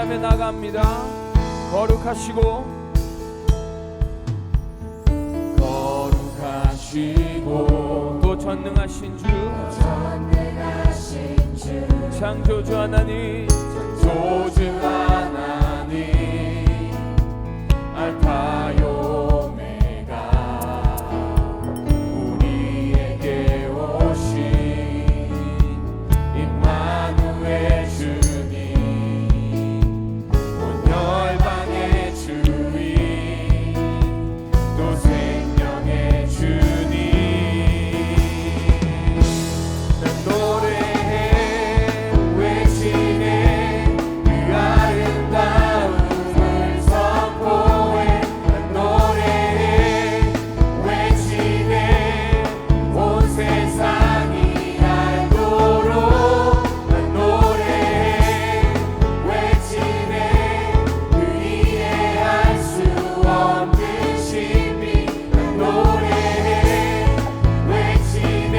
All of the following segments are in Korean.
찬양하며 나갑니다. 거룩하시고 또 전능하신 주 창조주 하나님 알파 오메가 우리에게 오신 임마누엘 주님 온 열방의 주인 또 생명의 주님 난 노래해 외치네 그 아름다움을 선포해 난 노래해 외치네 온 세상이 알도록 난 노래해 외치네 그 이해할 수 없는 신비 난 노래해 외치네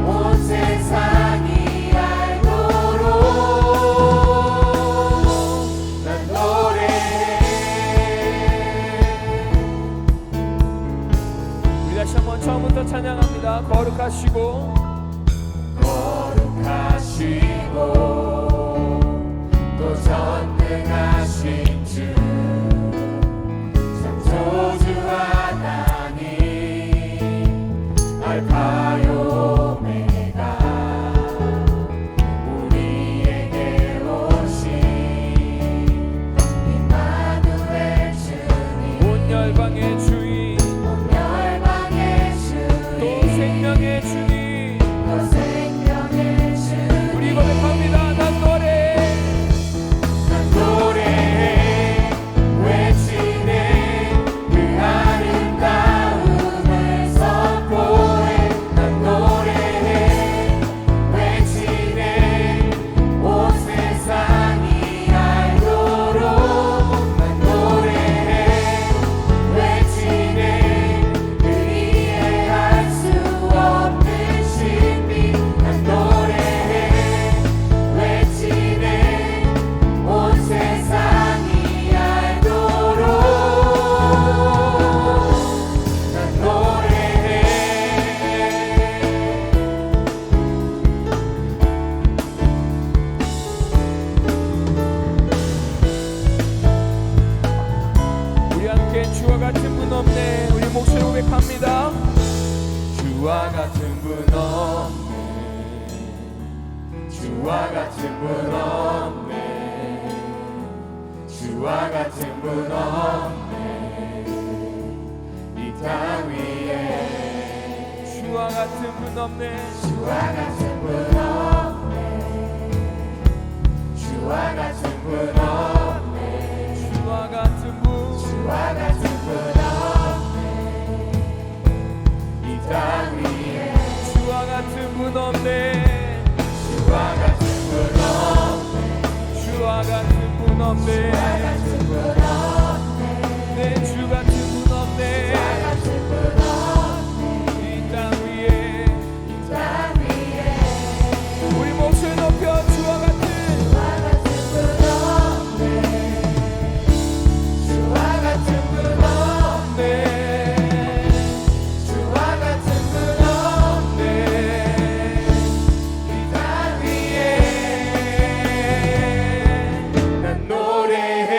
온 세상이 알도록 난 노래해. 우리 다시 한번 처음부터 찬양합니다. 거룩하시고 또 전능하신 주 창조주 하나님 알파 오메가 우리에게 오신 임마누엘 주님 온 열방의 주인 또 생명의 주님 우리 고백합니다. 난 노래해 외치네 그 아름다움을 선포해 난 노래해 외치네 온 세상이 알도록 난 노래해 외치네 그 이해할 수 없는 신비 난 노래해 외치네 온 세상이 알도록 난 노래해. 우리 함께 주와 같은 분 없네. 우리 목소리 고백합니다. 주와 같은 분 없네. 주와 같은 분 없네. 주와 같은 분 없네. 이 땅 위에 주와 같은 분 없네. 주와 같은 분 없네. 주와 같은 분 없네. 주와 같은 분 없네. 이 땅 위에 주와 같은 분 없네. 주와 같은 분 없네. 주와 같은 분 없네. 내 주 같은 분 없네. 이 땅 위에 우리 목소리 높여 주와 같은 분 없네. 주와 같은 분 없네. 주와 같은 분 없네. 이 땅 위에 난 노래해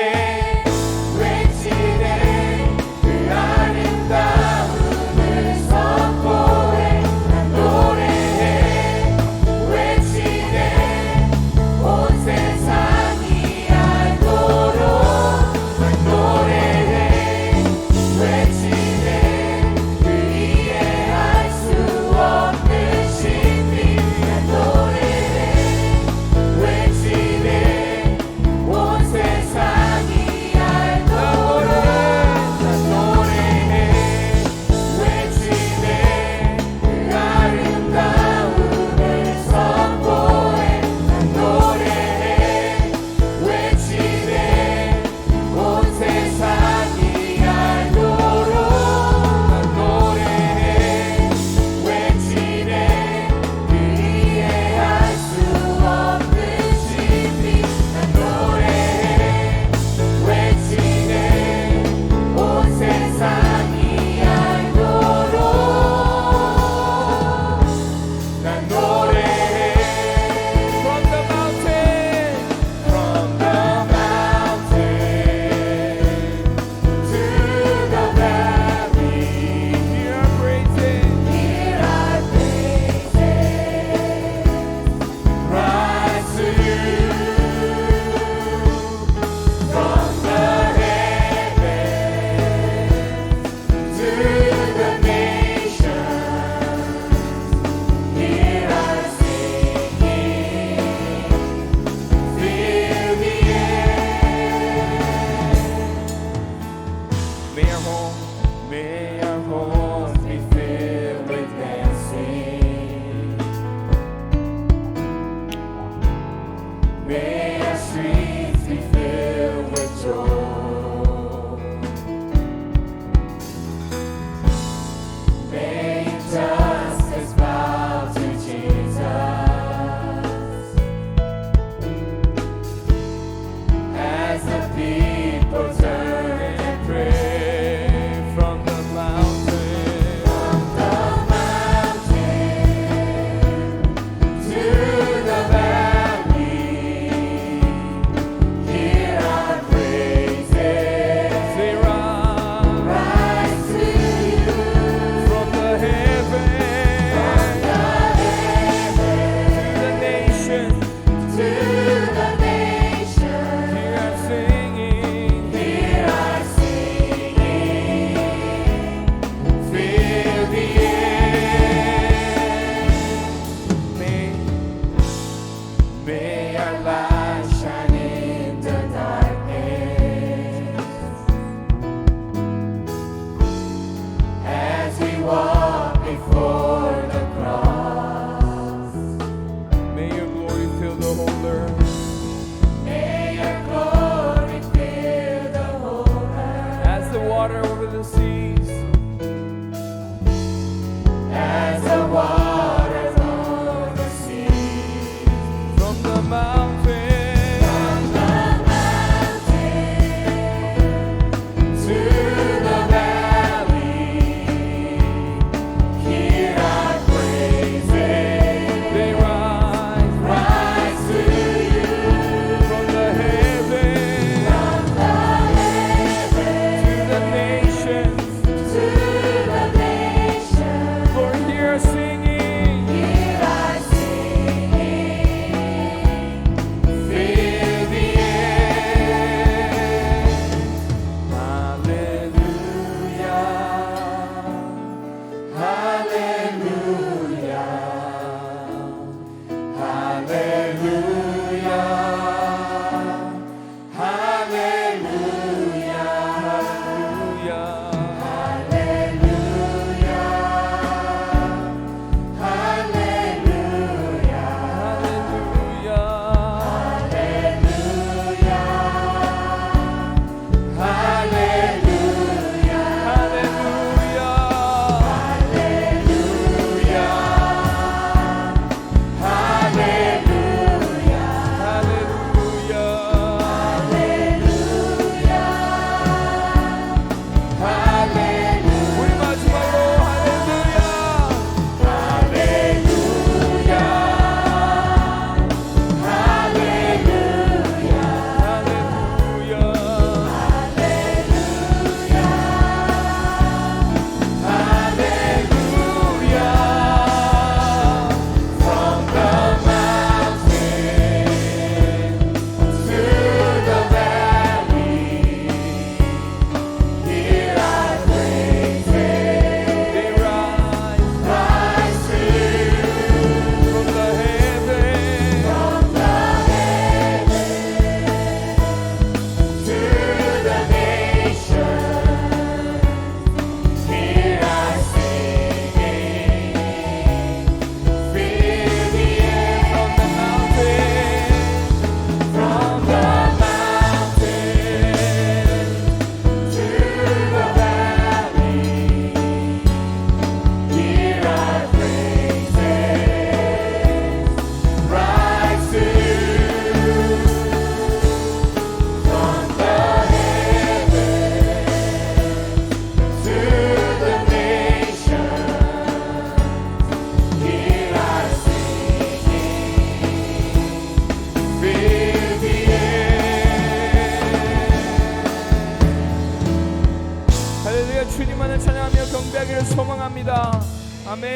주님만을 찬양하며 경배하기를 소망합니다. 아멘.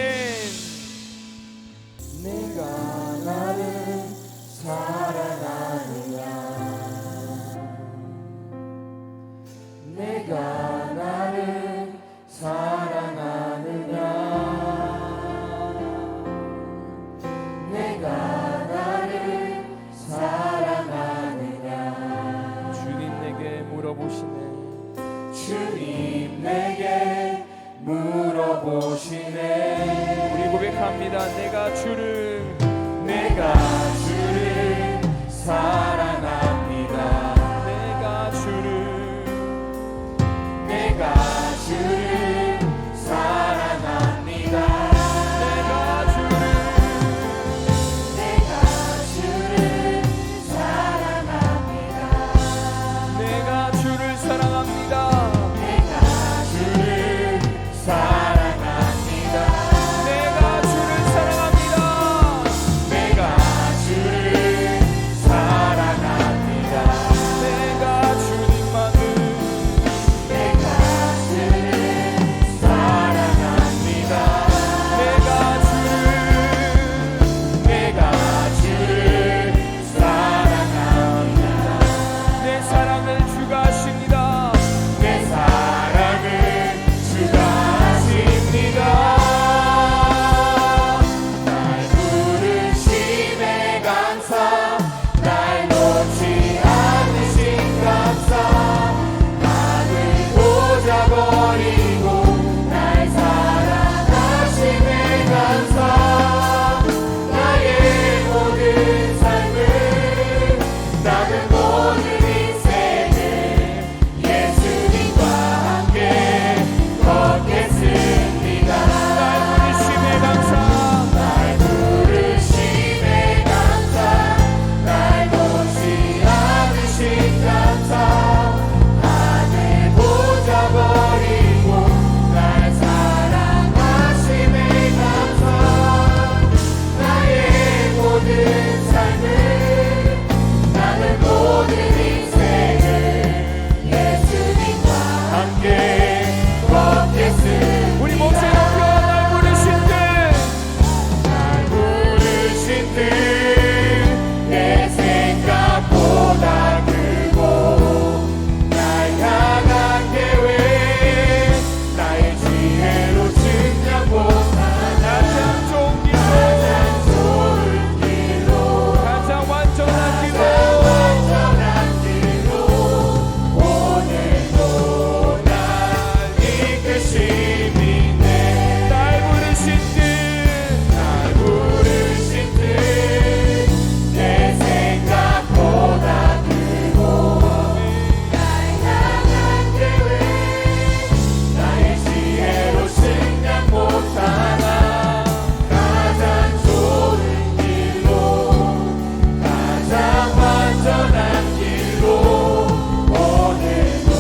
내가 나를 사랑하느냐, 내가 나를 사랑하느냐, 내가 나를 사랑하느냐. 주님 내게 물어보시네. 주님 내게 물어보시네. 우리 고백합니다. 내가 주를 사랑합니다. 내가 주를 사랑합니다. 내가 주를 사랑합니다. 내가 주를 사랑합니다. 내가 주를 사랑합니다. 내가 주를 사랑합니다. 내가 주를 사랑합니다. 내가 주님만을 내가 주를 사랑합니다. 내가 주를 사랑합니다. 내 사랑을 주가 하십니다. 내 사랑을 주가 하십니다. 날 부르심에 감사, 날 놓지 않으신 감사, 나를 보자 버리고 날 사랑하심에 감사. 나의 모든 삶을, 나는 모든 인생을 예수님과 함께 걷겠습니다. 날 부르심에 감사. 날 부르심에 감사, 날 놓지 않으신 감사, 하늘 보자 버리고 날 사랑하심에 감사. 나의 모든 삶을, 나는 모든 인생을 예수님과 함께 걷겠습니다. 우리 목소리 높여 날 부르신 때 날 부르신 뜻 내 생각보다 크고, 날 향한 계획 나의 지혜로 증량 못하나. 가장 좋은 길로 가장 좋은 길로, 가장 완전한 길로 완전한 길로 오늘도 날 이끄시네. 날 부르신 듯 날 부르신 뜻 내 생각보다 크고, 날 향한 계획 나의 지혜로 증량 못하나. 가장 좋은 길로, 가장 완전한 길로 오늘도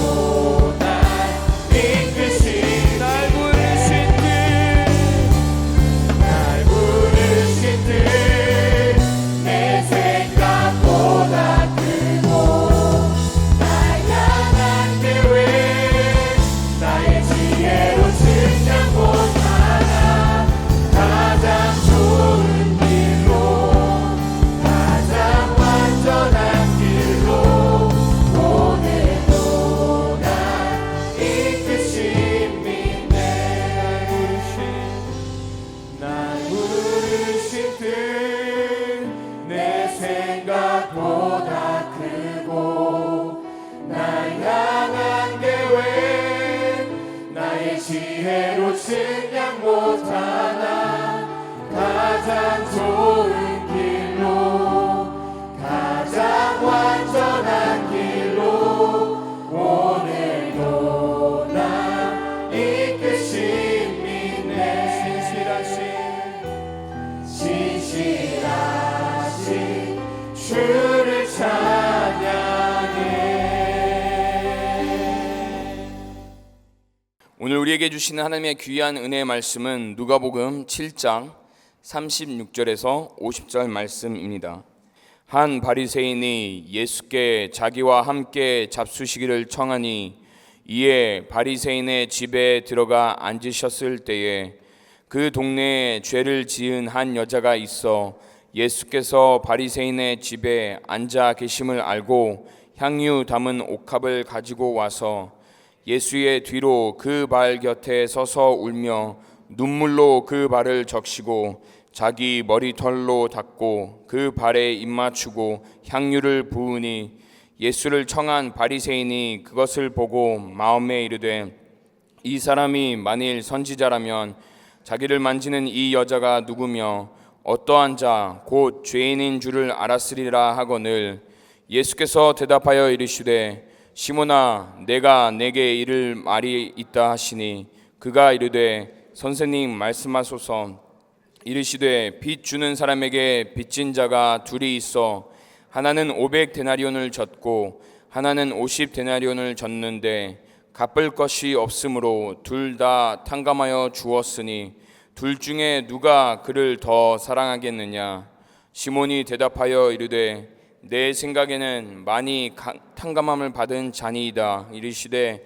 날 이끄시네. 날 부르신 듯 날 부르신 뜻 내 생각보다 크고, 날 향한 계획 나의 지혜로 증량 못하나. 가장 좋은 길로, 가장 완전한 길로 오늘도 날 이끄시네. 날 부르신 뜻 내 생각보다 크고, 날 향한 계획 나의 지혜로 증량 못하나. 가장 좋은 길로, 가장 완전한 길로 오늘도 날 이끄시네. 신실하신 주를 찬양해. 오늘 우리에게 주시는 하나님의 귀한 은혜의 말씀은 누가복음 7장 36절에서 50절 말씀입니다. 한 바리새인이 예수께 자기와 함께 잡수시기를 청하니 이에 바리새인의 집에 들어가 앉으셨을 때에 그 동네에 죄를 지은 한 여자가 있어 예수께서 바리새인의 집에 앉아 계심을 알고 향유 담은 옥합을 가지고 와서 예수의 뒤로 그 발 곁에 서서 울며 눈물로 그 발을 적시고 자기 머리털로 닦고 그 발에 입맞추고 향유를 부으니 예수를 청한 바리새인이 그것을 보고 마음에 이르되 이 사람이 만일 선지자라면 자기를 만지는 이 여자가 누구며 어떠한 자 곧 죄인인 줄을 알았으리라 하거늘 예수께서 대답하여 이르시되 시몬아 내가 내게 이를 말이 있다 하시니 그가 이르되 선생님 말씀하소서. 이르시되 빚 주는 사람에게 빚진 자가 둘이 있어 하나는 500데나리온을 졌고 하나는 50데나리온을 졌는데 갚을 것이 없으므로 둘 다 탕감하여 주었으니 둘 중에 누가 그를 더 사랑하겠느냐. 시몬이 대답하여 이르되 내 생각에는 많이 탕감함을 받은 자니이다. 이르시되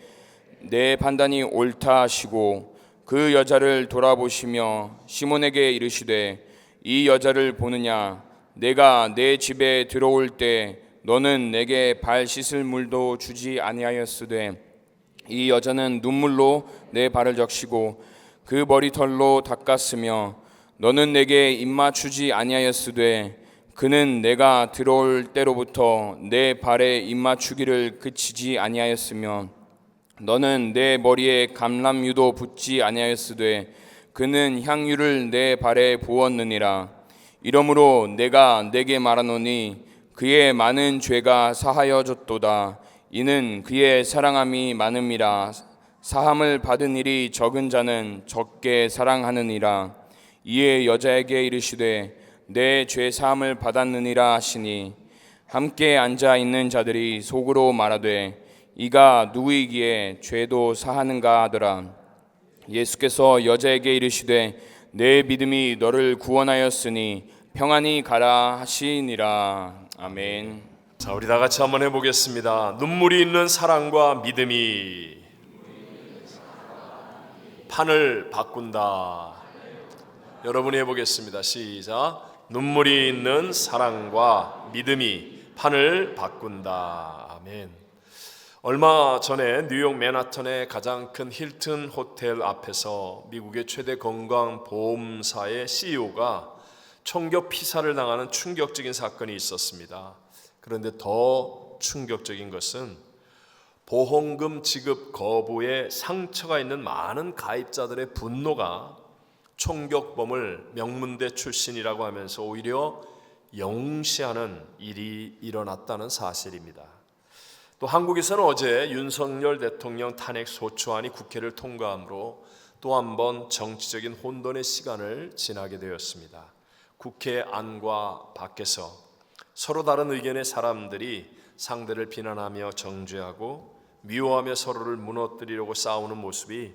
내 판단이 옳다 하시고 그 여자를 돌아보시며 시몬에게 이르시되 이 여자를 보느냐. 내가 내 집에 들어올 때 너는 내게 발 씻을 물도 주지 아니하였으되 이 여자는 눈물로 내 발을 적시고 그 머리털로 닦았으며 너는 내게 입맞추지 아니하였으되 그는 내가 들어올 때로부터 내 발에 입맞추기를 그치지 아니하였으며 너는 내 머리에 감람유도 붓지 아니하였으되 그는 향유를 내 발에 부었느니라. 이러므로 내가 내게 말하노니 그의 많은 죄가 사하여졌도다. 이는 그의 사랑함이 많음이라. 사함을 받은 일이 적은 자는 적게 사랑하느니라. 이에 여자에게 이르시되 내 죄 사함을 받았느니라 하시니 함께 앉아 있는 자들이 속으로 말하되 이가 누구이기에 죄도 사하는가 하더라. 예수께서 여자에게 이르시되 내 믿음이 너를 구원하였으니 평안히 가라 하시니라. 아멘. 자, 우리 다 같이 한번 해보겠습니다. 눈물이 있는 사랑과 믿음이 판을 바꾼다. 여러분이 해보겠습니다. 시작. 눈물이 있는 사랑과 믿음이 판을 바꾼다. 아멘. 얼마 전에 뉴욕 맨하탄의 가장 큰 힐튼 호텔 앞에서 미국의 최대 건강보험사의 CEO가 총격 피살을 당하는 충격적인 사건이 있었습니다. 그런데 더 충격적인 것은 보험금 지급 거부에 상처가 있는 많은 가입자들의 분노가 총격범을 명문대 출신이라고 하면서 오히려 영시하는 일이 일어났다는 사실입니다. 또 한국에서는 어제 윤석열 대통령 탄핵 소추안이 국회를 통과함으로 또 한 번 정치적인 혼돈의 시간을 지나게 되었습니다. 국회 안과 밖에서 서로 다른 의견의 사람들이 상대를 비난하며 정죄하고 미워하며 서로를 무너뜨리려고 싸우는 모습이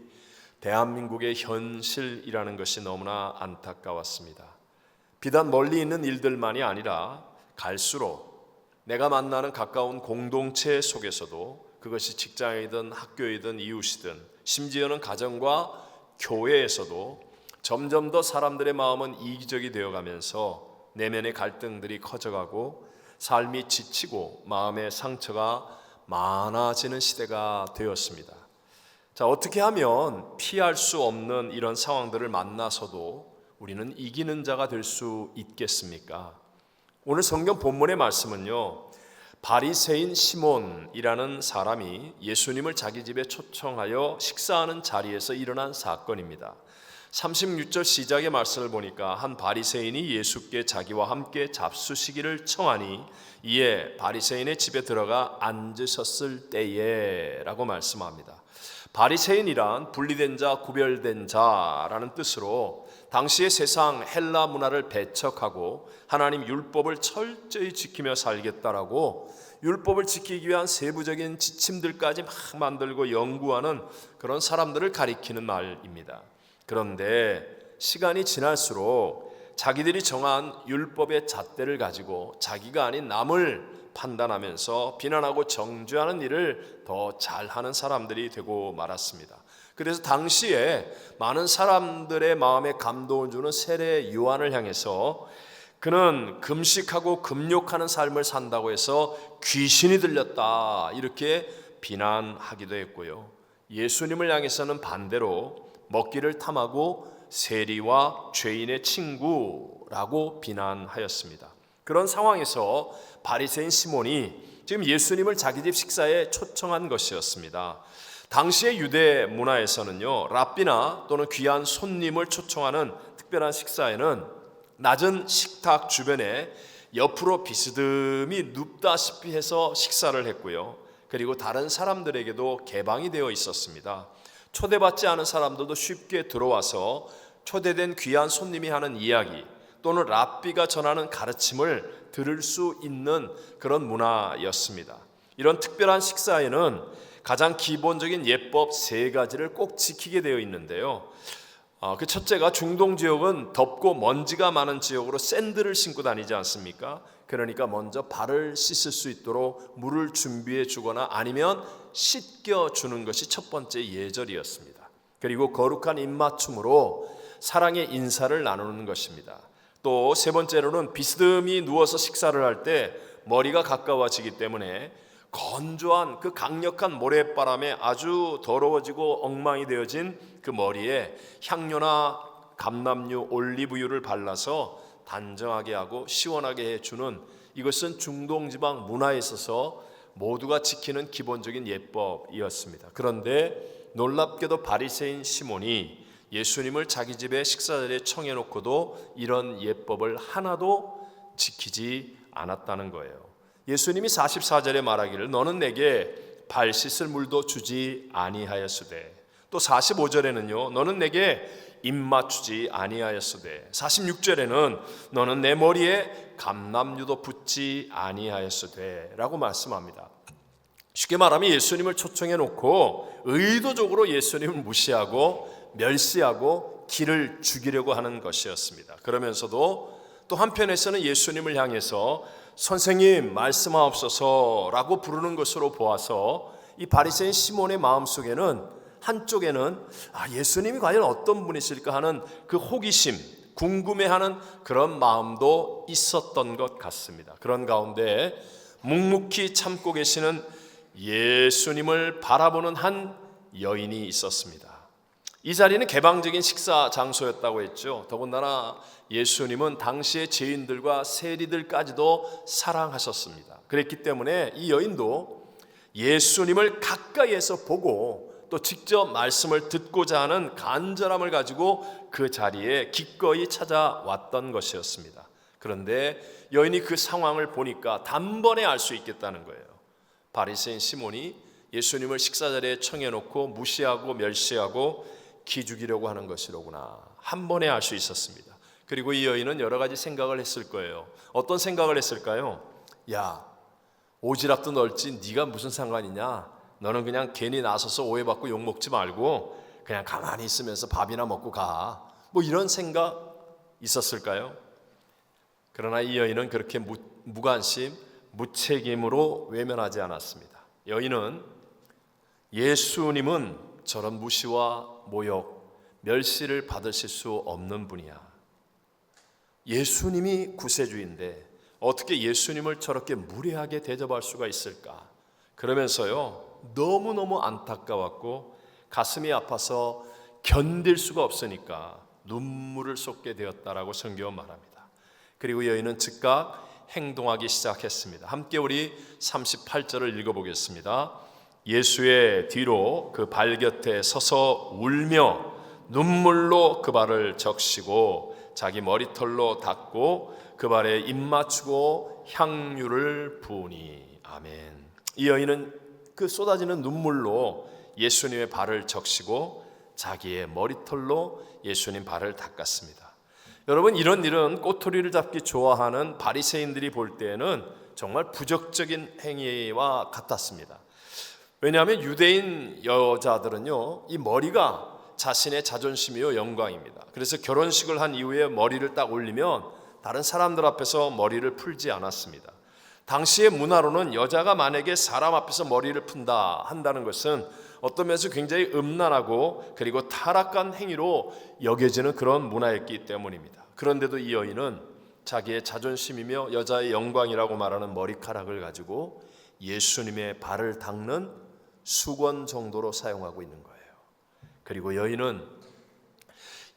대한민국의 현실이라는 것이 너무나 안타까웠습니다. 비단 멀리 있는 일들만이 아니라 갈수록 내가 만나는 가까운 공동체 속에서도 그것이 직장이든 학교이든 이웃이든 심지어는 가정과 교회에서도 점점 더 사람들의 마음은 이기적이 되어가면서 내면의 갈등들이 커져가고 삶이 지치고 마음의 상처가 많아지는 시대가 되었습니다. 자, 어떻게 하면 피할 수 없는 이런 상황들을 만나서도 우리는 이기는 자가 될 수 있겠습니까? 오늘 성경 본문의 말씀은요, 바리새인 시몬이라는 사람이 예수님을 자기 집에 초청하여 식사하는 자리에서 일어난 사건입니다. 36절 시작의 말씀을 보니까 한 바리새인이 예수께 자기와 함께 잡수시기를 청하니 이에 바리새인의 집에 들어가 앉으셨을 때에 라고 말씀합니다. 바리새인이란 분리된 자, 구별된 자라는 뜻으로 당시의 세상 헬라 문화를 배척하고 하나님 율법을 철저히 지키며 살겠다라고 율법을 지키기 위한 세부적인 지침들까지 막 만들고 연구하는 그런 사람들을 가리키는 말입니다. 그런데 시간이 지날수록 자기들이 정한 율법의 잣대를 가지고 자기가 아닌 남을 판단하면서 비난하고 정죄하는 일을 더 잘하는 사람들이 되고 말았습니다. 그래서 당시에 많은 사람들의 마음에 감동을 주는 세례 요한을 향해서 그는 금식하고 금욕하는 삶을 산다고 해서 귀신이 들렸다 이렇게 비난하기도 했고요. 예수님을 향해서는 반대로 먹기를 탐하고 세리와 죄인의 친구라고 비난하였습니다. 그런 상황에서 바리새인 시몬이 지금 예수님을 자기 집 식사에 초청한 것이었습니다. 당시의 유대 문화에서는요, 랍비나 또는 귀한 손님을 초청하는 특별한 식사에는 낮은 식탁 주변에 옆으로 비스듬히 눕다시피 해서 식사를 했고요. 그리고 다른 사람들에게도 개방이 되어 있었습니다. 초대받지 않은 사람들도 쉽게 들어와서 초대된 귀한 손님이 하는 이야기 또는 랍비가 전하는 가르침을 들을 수 있는 그런 문화였습니다. 이런 특별한 식사에는 가장 기본적인 예법 3가지를 꼭 지키게 되어 있는데요. 그 첫째가 중동 지역은 덥고 먼지가 많은 지역으로 샌들을 신고 다니지 않습니까? 그러니까 먼저 발을 씻을 수 있도록 물을 준비해 주거나 아니면 씻겨 주는 것이 첫 번째 예절이었습니다. 그리고 거룩한 입맞춤으로 사랑의 인사를 나누는 것입니다. 또 3번째로는 비스듬히 누워서 식사를 할 때 머리가 가까워지기 때문에 건조한 그 강력한 모래바람에 아주 더러워지고 엉망이 되어진 그 머리에 향료나 감람유, 올리브유를 발라서 단정하게 하고 시원하게 해주는, 이것은 중동지방 문화에 있어서 모두가 지키는 기본적인 예법이었습니다. 그런데 놀랍게도 바리새인 시몬이 예수님을 자기 집에 식사 자리에 청해놓고도 이런 예법을 하나도 지키지 않았다는 거예요. 예수님이 44절에 말하기를 너는 내게 발 씻을 물도 주지 아니하였으되, 또 45절에는요 너는 내게 입 맞추지 아니하였으되, 46절에는 너는 내 머리에 감람유도 붓지 아니하였으되 라고 말씀합니다. 쉽게 말하면 예수님을 초청해 놓고 의도적으로 예수님을 무시하고 멸시하고 기를 죽이려고 하는 것이었습니다. 그러면서도 또 한편에서는 예수님을 향해서 선생님 말씀하옵소서라고 부르는 것으로 보아서 이 바리새인 시몬의 마음속에는 한쪽에는 예수님이 과연 어떤 분이실까 하는 그 호기심, 궁금해하는 그런 마음도 있었던 것 같습니다. 그런 가운데 묵묵히 참고 계시는 예수님을 바라보는 한 여인이 있었습니다. 이 자리는 개방적인 식사 장소였다고 했죠. 더군다나 예수님은 당시의 죄인들과 세리들까지도 사랑하셨습니다. 그랬기 때문에 이 여인도 예수님을 가까이에서 보고 또 직접 말씀을 듣고자 하는 간절함을 가지고 그 자리에 기꺼이 찾아왔던 것이었습니다. 그런데 여인이 그 상황을 보니까 단번에 알 수 있겠다는 거예요. 바리새인 시몬이 예수님을 식사 자리에 청해놓고 무시하고 멸시하고 기죽이려고 하는 것이로구나, 한 번에 알 수 있었습니다. 그리고 이 여인은 여러 가지 생각을 했을 거예요. 어떤 생각을 했을까요? 야, 오지랖도 넓지 네가 무슨 상관이냐, 너는 그냥 괜히 나서서 오해받고 욕먹지 말고 그냥 가만히 있으면서 밥이나 먹고 가, 뭐 이런 생각 있었을까요? 그러나 이 여인은 그렇게 무관심, 무책임으로 외면하지 않았습니다. 여인은 예수님은 저런 무시와 모욕, 멸시를 받으실 수 없는 분이야. 예수님이 구세주인데 어떻게 예수님을 저렇게 무례하게 대접할 수가 있을까? 그러면서요 너무너무 안타까웠고 가슴이 아파서 견딜 수가 없으니까 눈물을 쏟게 되었다라고 성경은 말합니다. 그리고 여인은 즉각 행동하기 시작했습니다. 함께 우리 38절을 읽어보겠습니다. 예수의 뒤로 그 발 곁에 서서 울며 눈물로 그 발을 적시고 자기 머리털로 닦고 그 발에 입 맞추고 향유를 부으니. 아멘. 이 여인은 그 쏟아지는 눈물로 예수님의 발을 적시고 자기의 머리털로 예수님 발을 닦았습니다. 여러분, 이런 일은 꼬투리를 잡기 좋아하는 바리새인들이 볼 때에는 정말 부적절인 행위와 같았습니다. 왜냐하면 유대인 여자들은요 이 머리가 자신의 자존심이요 영광입니다. 그래서 결혼식을 한 이후에 머리를 딱 올리면 다른 사람들 앞에서 머리를 풀지 않았습니다. 당시의 문화로는 여자가 만약에 사람 앞에서 머리를 푼다 한다는 것은 어떤 면에서 굉장히 음란하고 그리고 타락한 행위로 여겨지는 그런 문화였기 때문입니다. 그런데도 이 여인은 자기의 자존심이며 여자의 영광이라고 말하는 머리카락을 가지고 예수님의 발을 닦는 수건 정도로 사용하고 있는 거예요. 그리고 여인은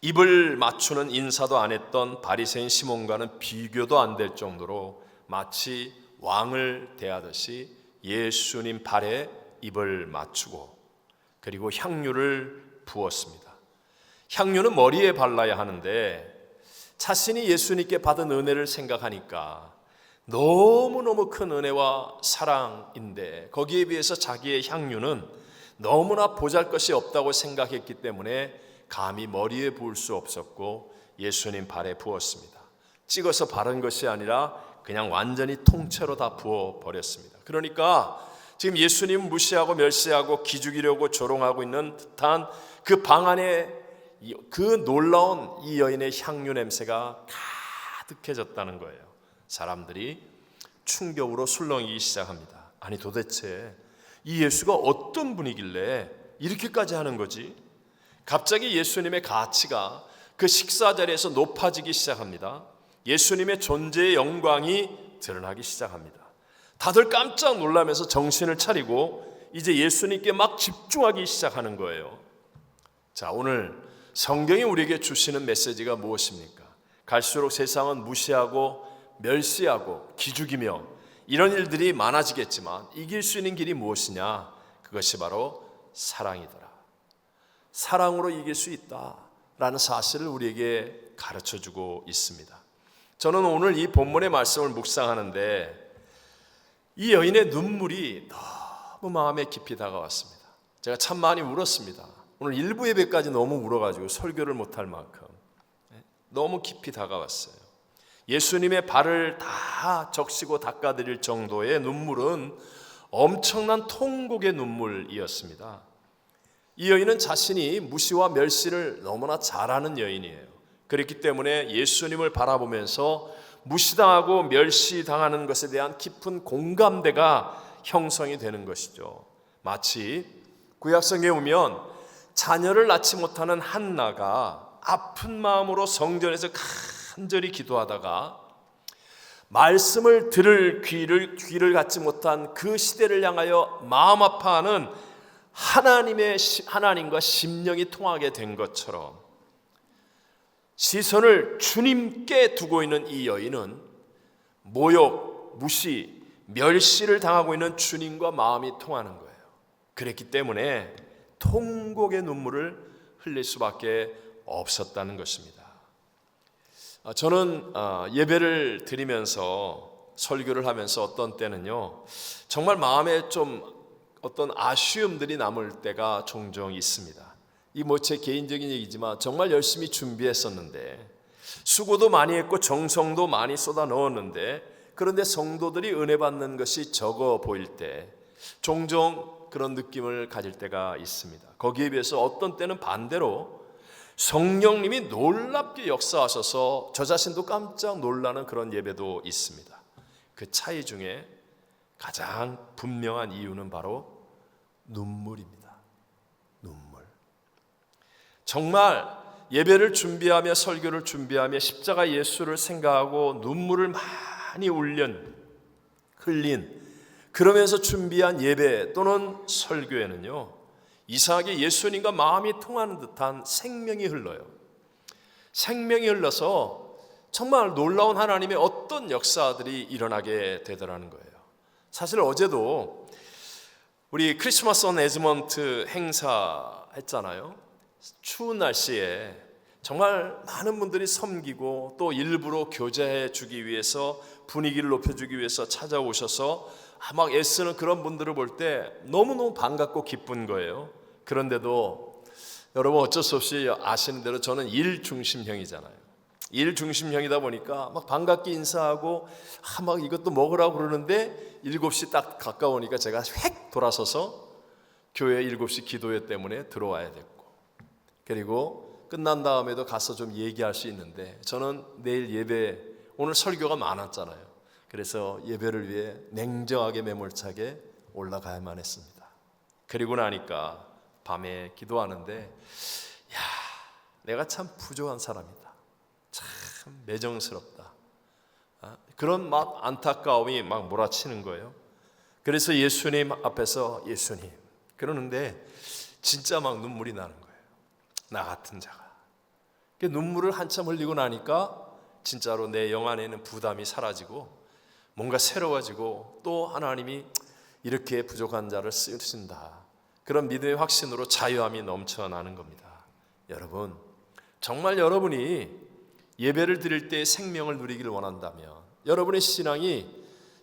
입을 맞추는 인사도 안 했던 바리새인 시몬과는 비교도 안 될 정도로 마치 왕을 대하듯이 예수님 발에 입을 맞추고 그리고 향유를 부었습니다. 향유는 머리에 발라야 하는데 자신이 예수님께 받은 은혜를 생각하니까 너무너무 큰 은혜와 사랑인데 거기에 비해서 자기의 향유는 너무나 보잘것이 없다고 생각했기 때문에 감히 머리에 부을 수 없었고 예수님 발에 부었습니다. 찍어서 바른 것이 아니라 그냥 완전히 통째로 다 부어버렸습니다. 그러니까 지금 예수님 무시하고 멸시하고 기죽이려고 조롱하고 있는 듯한 그 방 안에 그 놀라운 이 여인의 향유 냄새가 가득해졌다는 거예요. 사람들이 충격으로 술렁이기 시작합니다. 아니 도대체 이 예수가 어떤 분이길래 이렇게까지 하는 거지? 갑자기 예수님의 가치가 그 식사 자리에서 높아지기 시작합니다. 예수님의 존재의 영광이 드러나기 시작합니다. 다들 깜짝 놀라면서 정신을 차리고 이제 예수님께 막 집중하기 시작하는 거예요. 자, 오늘 성경이 우리에게 주시는 메시지가 무엇입니까? 갈수록 세상은 무시하고 멸시하고 기죽이며 이런 일들이 많아지겠지만 이길 수 있는 길이 무엇이냐? 그것이 바로 사랑이더라. 사랑으로 이길 수 있다라는 사실을 우리에게 가르쳐주고 있습니다. 저는 오늘 이 본문의 말씀을 묵상하는데 이 여인의 눈물이 너무 마음에 깊이 다가왔습니다. 제가 참 많이 울었습니다. 오늘 일부 예배까지 너무 울어가지고 설교를 못할 만큼 너무 깊이 다가왔어요. 예수님의 발을 다 적시고 닦아드릴 정도의 눈물은 엄청난 통곡의 눈물이었습니다. 이 여인은 자신이 무시와 멸시를 너무나 잘하는 여인이에요. 그렇기 때문에 예수님을 바라보면서 무시당하고 멸시당하는 것에 대한 깊은 공감대가 형성이 되는 것이죠. 마치 구약성경에 보면 자녀를 낳지 못하는 한나가 아픈 마음으로 성전에서 간절히 기도하다가 말씀을 들을 귀를 갖지 못한 그 시대를 향하여 마음 아파하는 하나님과 심령이 통하게 된 것처럼 시선을 주님께 두고 있는 이 여인은 모욕, 무시, 멸시를 당하고 있는 주님과 마음이 통하는 거예요. 그랬기 때문에 통곡의 눈물을 흘릴 수밖에 없었다는 것입니다. 저는 예배를 드리면서 설교를 하면서 어떤 때는요 정말 마음에 좀 어떤 아쉬움들이 남을 때가 종종 있습니다. 이 뭐 제 개인적인 얘기지만 정말 열심히 준비했었는데 수고도 많이 했고 정성도 많이 쏟아 넣었는데 그런데 성도들이 은혜 받는 것이 적어 보일 때 종종 그런 느낌을 가질 때가 있습니다. 거기에 비해서 어떤 때는 반대로 성령님이 놀랍게 역사하셔서 저 자신도 깜짝 놀라는 그런 예배도 있습니다. 그 차이 중에 가장 분명한 이유는 바로 눈물입니다. 눈물. 정말 예배를 준비하며 설교를 준비하며 십자가 예수를 생각하고 눈물을 많이 흘린 그러면서 준비한 예배 또는 설교에는요 이상하게 예수님과 마음이 통하는 듯한 생명이 흘러요. 생명이 흘러서 정말 놀라운 하나님의 어떤 역사들이 일어나게 되더라는 거예요. 사실 어제도 우리 크리스마스 온 에즈먼트 행사 했잖아요. 추운 날씨에 정말 많은 분들이 섬기고 또 일부러 교제해 주기 위해서 분위기를 높여주기 위해서 찾아오셔서 막 애쓰는 그런 분들을 볼 때 너무너무 반갑고 기쁜 거예요. 그런데도 여러분 어쩔 수 없이 아시는 대로 저는 일 중심형이잖아요. 일 중심형이다 보니까 막 반갑게 인사하고 막 이것도 먹으라고 그러는데 7시 딱 가까우니까 제가 획 돌아서서 교회 7시 기도회 때문에 들어와야 됐고 그리고 끝난 다음에도 가서 좀 얘기할 수 있는데 저는 내일 예배 오늘 설교가 많았잖아요. 그래서 예배를 위해 냉정하게 매몰차게 올라가야만 했습니다. 그리고 나니까 밤에 기도하는데 야, 내가 참 부족한 사람이다. 참 매정스럽다. 그런 막 안타까움이 막 몰아치는 거예요. 그래서 예수님 앞에서 예수님 그러는데 진짜 막 눈물이 나는 거예요. 나 같은 자가. 눈물을 한참 흘리고 나니까 진짜로 내 영 안에 있는 부담이 사라지고 뭔가 새로워지고 또 하나님이 이렇게 부족한 자를 쓰신다. 그런 믿음의 확신으로 자유함이 넘쳐나는 겁니다. 여러분, 정말 여러분이 예배를 드릴 때 생명을 누리기를 원한다면 여러분의 신앙이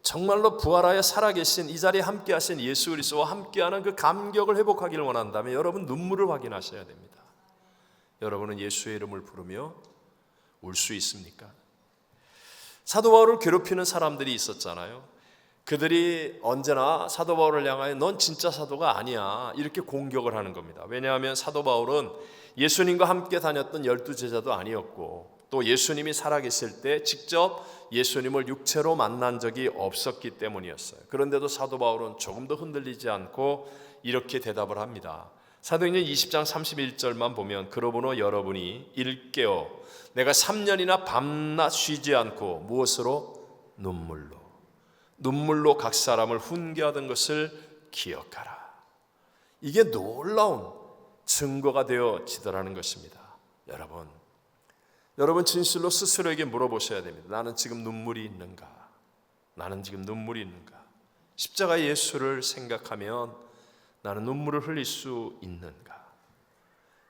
정말로 부활하여 살아계신 이 자리에 함께하신 예수 그리스도와 함께하는 그 감격을 회복하기를 원한다면 여러분 눈물을 확인하셔야 됩니다. 여러분은 예수의 이름을 부르며 울 수 있습니까? 사도 바울을 괴롭히는 사람들이 있었잖아요. 그들이 언제나 사도 바울을 향하여 넌 진짜 사도가 아니야 이렇게 공격을 하는 겁니다. 왜냐하면 사도 바울은 예수님과 함께 다녔던 12제자도 아니었고 또 예수님이 살아계실 때 직접 예수님을 육체로 만난 적이 없었기 때문이었어요. 그런데도 사도 바울은 조금도 흔들리지 않고 이렇게 대답을 합니다. 사도행전 20장 31절만 보면 그러므로 여러분이 일깨어 내가 3년이나 밤낮 쉬지 않고 무엇으로? 눈물로 각 사람을 훈계하던 것을 기억하라. 이게 놀라운 증거가 되어지더라는 것입니다. 여러분 진실로 스스로에게 물어보셔야 됩니다. 나는 지금 눈물이 있는가? 나는 지금 눈물이 있는가? 십자가 예수를 생각하면 나는 눈물을 흘릴 수 있는가?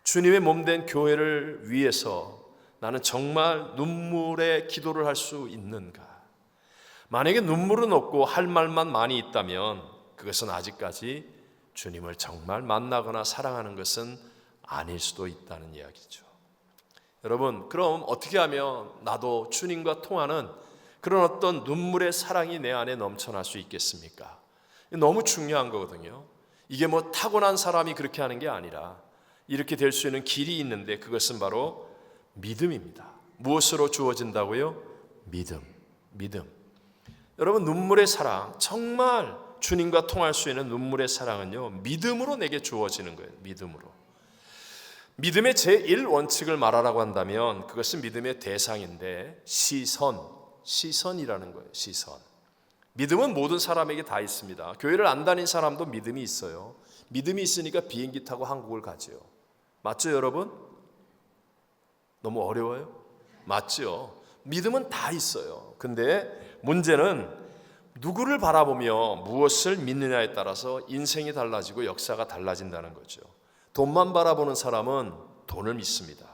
주님의 몸된 교회를 위해서 나는 정말 눈물의 기도를 할 수 있는가? 만약에 눈물은 없고 할 말만 많이 있다면 그것은 아직까지 주님을 정말 만나거나 사랑하는 것은 아닐 수도 있다는 이야기죠. 여러분, 그럼 어떻게 하면 나도 주님과 통하는 그런 어떤 눈물의 사랑이 내 안에 넘쳐날 수 있겠습니까? 너무 중요한 거거든요. 이게 뭐 타고난 사람이 그렇게 하는 게 아니라 이렇게 될 수 있는 길이 있는데 그것은 바로 믿음입니다. 무엇으로 주어진다고요? 믿음. 여러분, 눈물의 사랑, 정말 주님과 통할 수 있는 눈물의 사랑은요, 믿음으로 내게 주어지는 거예요. 믿음의 제1원칙을 말하라고 한다면 그것은 믿음의 대상인데 시선이라는 거예요. 시선. 믿음은 모든 사람에게 다 있습니다. 교회를 안 다닌 사람도 믿음이 있어요. 믿음이 있으니까 비행기 타고 한국을 가죠. 맞죠, 여러분? 너무 어려워요? 맞죠? 믿음은 다 있어요. 근데 문제는 누구를 바라보며 무엇을 믿느냐에 따라서 인생이 달라지고 역사가 달라진다는 거죠. 돈만 바라보는 사람은 돈을 믿습니다.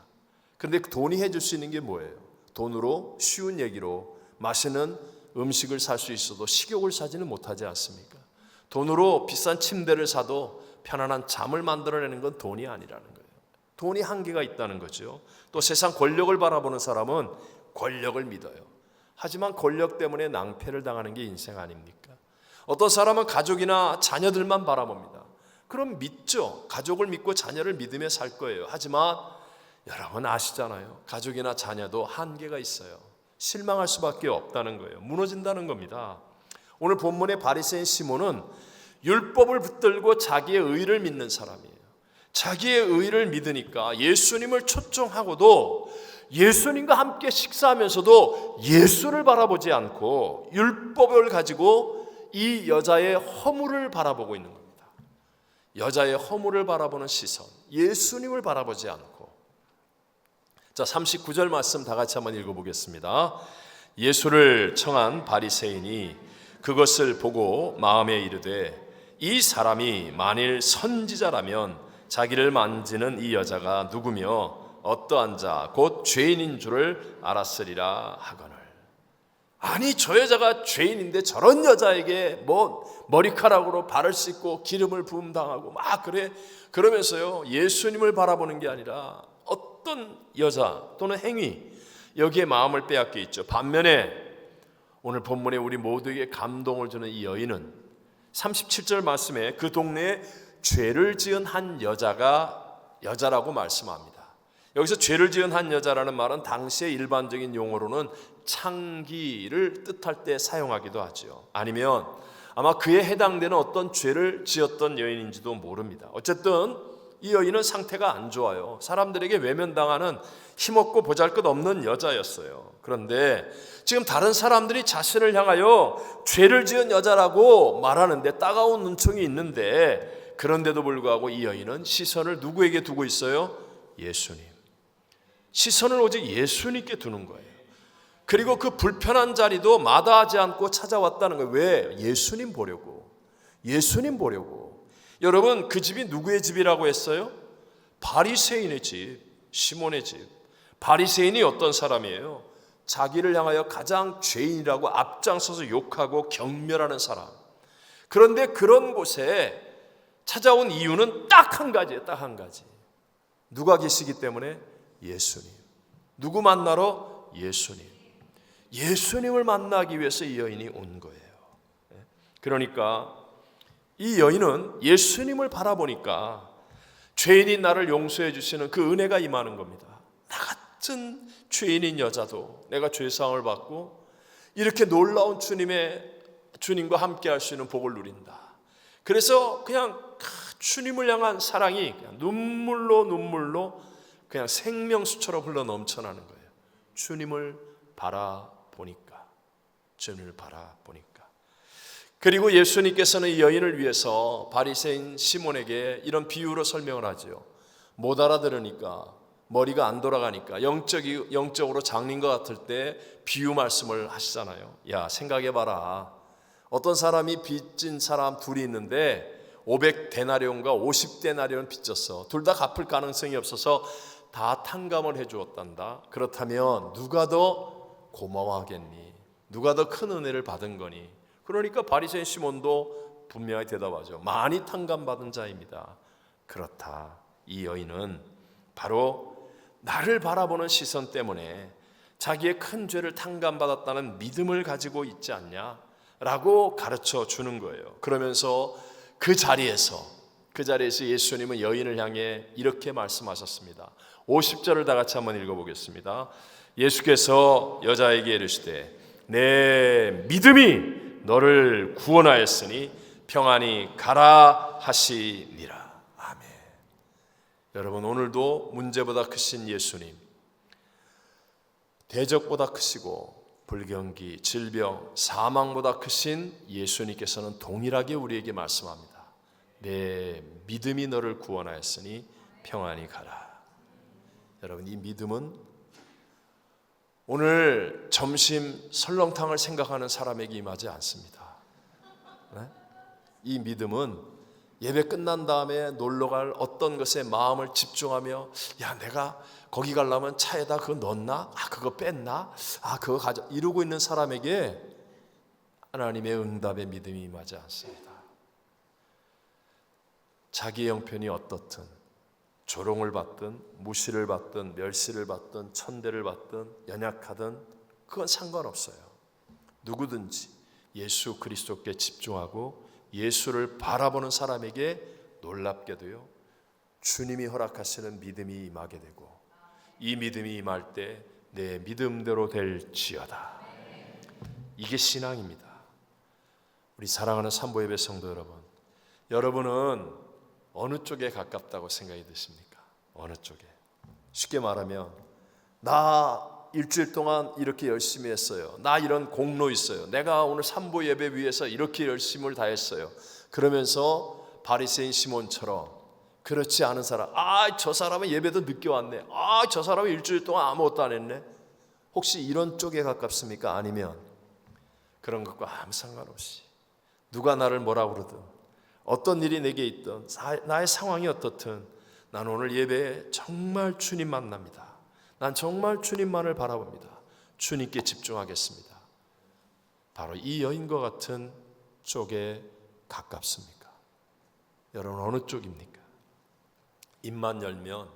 그런데 돈이 해줄 수 있는 게 뭐예요? 돈으로 쉬운 얘기로 맛있는 음식을 살 수 있어도 식욕을 사지는 못하지 않습니까? 돈으로 비싼 침대를 사도 편안한 잠을 만들어내는 건 돈이 아니라는 거예요. 돈이 한계가 있다는 거죠. 또 세상 권력을 바라보는 사람은 권력을 믿어요. 하지만 권력 때문에 낭패를 당하는 게 인생 아닙니까? 어떤 사람은 가족이나 자녀들만 바라봅니다. 그럼 믿죠. 가족을 믿고 자녀를 믿으며 살 거예요. 하지만 여러분 아시잖아요. 가족이나 자녀도 한계가 있어요. 실망할 수밖에 없다는 거예요. 무너진다는 겁니다. 오늘 본문의 바리새인 시몬은 율법을 붙들고 자기의 의를 믿는 사람이에요. 자기의 의를 믿으니까 예수님을 초청하고도 예수님과 함께 식사하면서도 예수를 바라보지 않고 율법을 가지고 이 여자의 허물을 바라보고 있는 겁니다. 여자의 허물을 바라보는 시선, 예수님을 바라보지 않고. 자, 39절 말씀 다 같이 한번 읽어보겠습니다. 예수를 청한 바리새인이 그것을 보고 마음에 이르되 이 사람이 만일 선지자라면 자기를 만지는 이 여자가 누구며 어떠한 자 곧 죄인인 줄을 알았으리라 하거늘. 아니 저 여자가 죄인인데 저런 여자에게 뭐 머리카락으로 발을 씻고 기름을 부음당하고 막 그러면서요 예수님을 바라보는 게 아니라 어떤 여자 또는 행위 여기에 마음을 빼앗겨 있죠. 반면에 오늘 본문에 우리 모두에게 감동을 주는 이 여인은 37절 말씀에 그 동네에 죄를 지은 한 여자라고 말씀합니다. 여기서 죄를 지은 한 여자라는 말은 당시의 일반적인 용어로는 창기를 뜻할 때 사용하기도 하죠. 아니면 아마 그에 해당되는 어떤 죄를 지었던 여인인지도 모릅니다. 어쨌든 이 여인은 상태가 안 좋아요. 사람들에게 외면당하는 힘없고 보잘것없는 여자였어요. 그런데 지금 다른 사람들이 자신을 향하여 죄를 지은 여자라고 말하는데 따가운 눈총이 있는데, 그런데도 불구하고 이 여인은 시선을 누구에게 두고 있어요? 예수님. 시선을 오직 예수님께 두는 거예요. 그리고 그 불편한 자리도 마다하지 않고 찾아왔다는 거예요. 왜? 예수님 보려고. 예수님 보려고. 여러분, 그 집이 누구의 집이라고 했어요? 바리새인의 집, 시몬의 집. 바리새인이 어떤 사람이에요? 자기를 향하여 가장 죄인이라고 앞장서서 욕하고 경멸하는 사람. 그런데 그런 곳에 찾아온 이유는 딱 한 가지예요. 딱 한 가지. 누가 계시기 때문에? 예수님. 누구 만나러? 예수님. 예수님을 만나기 위해서 이 여인이 온 거예요. 그러니까 이 여인은 예수님을 바라보니까 죄인인 나를 용서해 주시는 그 은혜가 임하는 겁니다. 나 같은 죄인인 여자도 내가 죄사함을 받고 이렇게 놀라운 주님과 함께 할 수 있는 복을 누린다. 그래서 그냥 주님을 향한 사랑이 그냥 눈물로 그냥 생명수처럼 흘러 넘쳐나는 거예요. 주님을 바라보니까. 그리고 예수님께서는 이 여인을 위해서 바리새인 시몬에게 이런 비유로 설명을 하죠. 못 알아들으니까, 머리가 안 돌아가니까, 영적으로 장린 것 같을 때 비유 말씀을 하시잖아요. 야, 생각해봐라. 어떤 사람이 빚진 사람 둘이 있는데 500데나리온과 50데나리온 빚졌어. 둘 다 갚을 가능성이 없어서 다 탕감을 해주었단다. 그렇다면 누가 더 고마워하겠니? 누가 더 큰 은혜를 받은 거니? 그러니까 바리새인 시몬도 분명히 대답하죠. 많이 탕감받은 자입니다. 그렇다. 이 여인은 바로 나를 바라보는 시선 때문에 자기의 큰 죄를 탕감받았다는 믿음을 가지고 있지 않냐라고 가르쳐 주는 거예요. 그러면서 그 자리에서 예수님은 여인을 향해 이렇게 말씀하셨습니다. 50절을 다 같이 한번 읽어보겠습니다. 예수께서 여자에게 이르시되 내 믿음이 너를 구원하였으니 평안히 가라 하시니라. 아멘. 여러분, 오늘도 문제보다 크신 예수님, 대적보다 크시고 불경기, 질병, 사망보다 크신 예수님께서는 동일하게 우리에게 말씀합니다. 내 믿음이 너를 구원하였으니 평안히 가라. 여러분, 이 믿음은 오늘 점심 설렁탕을 생각하는 사람에게 임하지 않습니다. 네? 이 믿음은 예배 끝난 다음에 놀러갈 어떤 것에 마음을 집중하며, 야, 내가 거기 가려면 차에다 그거 넣었나? 그거 뺐나? 그거 가져. 이러고 있는 사람에게 하나님의 응답의 믿음이 임하지 않습니다. 자기의 형편이 어떻든, 조롱을 받든 무시를 받든 멸시를 받든 천대를 받든 연약하든 그건 상관없어요. 누구든지 예수 그리스도께 집중하고 예수를 바라보는 사람에게 놀랍게도요, 주님이 허락하시는 믿음이 임하게 되고, 이 믿음이 임할 때 내 믿음대로 될지어다. 이게 신앙입니다. 우리 사랑하는 산보예배 성도 여러분, 여러분은 어느 쪽에 가깝다고 생각이 드십니까? 어느 쪽에? 쉽게 말하면, 나 일주일 동안 이렇게 열심히 했어요. 나 이런 공로 있어요. 내가 오늘 산보 예배 위해서 이렇게 열심을 다했어요. 그러면서 바리새인 시몬처럼 그렇지 않은 사람, 저 사람은 예배도 늦게 왔네. 저 사람은 일주일 동안 아무것도 안 했네. 혹시 이런 쪽에 가깝습니까? 아니면 그런 것과 아무 상관없이 누가 나를 뭐라 그러든, 어떤 일이 내게 있든, 나의 상황이 어떻든, 난 오늘 예배에 정말 주님 만납니다. 난 정말 주님만을 바라봅니다. 주님께 집중하겠습니다. 바로 이 여인과 같은 쪽에 가깝습니까? 여러분, 어느 쪽입니까? 입만 열면